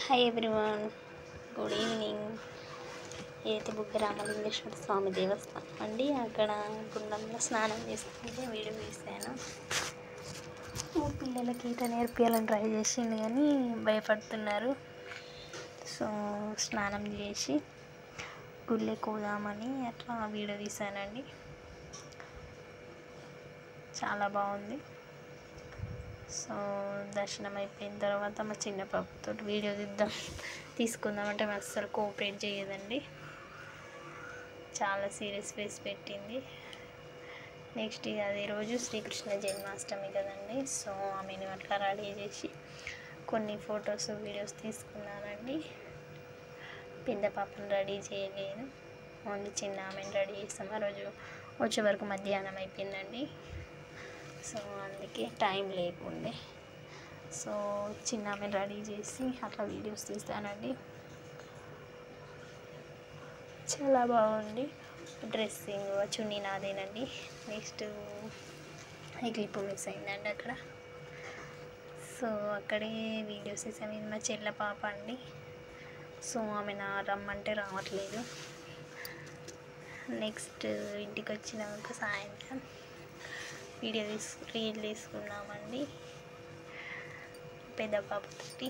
Hi everyone, good evening. ఏదైతే బుగ్గ రామలింగేశ్వర స్వామి దేవస్థానం అండి, అక్కడ గుండంలో స్నానం చేస్తుంటే వీడియో తీసాను. పిల్లలకి ఈత నేర్పియాలని ట్రై చేసిండు కానీ భయపడుతున్నారు. సో స్నానం చేసి గుళ్ళకి పోదామని అట్లా వీడియో తీసానండి. చాలా బాగుంది. సో దర్శనం అయిపోయిన తర్వాత మా చిన్న పాపతో వీడియో తీసుకుందామంటే మేము అస్సలు కోఆపరేట్ చేయదండి. చాలా సీరియస్ ఫేస్ పెట్టింది. నెక్స్ట్ ఇక అదే రోజు శ్రీకృష్ణ జన్మాష్టమి కదండి. సో ఆమెను అట్లా రెడీ చేసి కొన్ని ఫొటోస్ వీడియోస్ తీసుకున్నానండి. పెద్ద పాపను రెడీ చేయలేదు, ఓన్లీ చిన్న ఆమెను రెడీ చేస్తాం. ఆ రోజు వచ్చే వరకు మధ్యాహ్నం అయిపోయిందండి. సో అందుకే టైం లేకుండే. సో చిన్న ఆమెను రెడీ చేసి అట్లా వీడియోస్ తీస్తానండి. చాలా బాగుంది. డ్రెస్సింగ్ చున్నీ నాదేనండి. నెక్స్ట్ ఈ క్లిప్ మిస్ అయిందండి అక్కడ. సో అక్కడే వీడియోస్ తీసాము. ఇది మా చెల్ల పాప అండి. సో ఆమె నా రమ్మంటే రావట్లేదు. నెక్స్ట్ ఇంటికి వచ్చినాక సాయంత్రం రీల్ తీసుకున్నామండి పెద్ద పాపతోటి.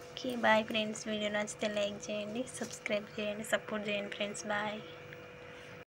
Okay, bye friends. వీడియో నచ్చితే లైక్ చేయండి, సబ్స్క్రైబ్ చేయండి, సపోర్ట్ చేయండి ఫ్రెండ్స్. బాయ్.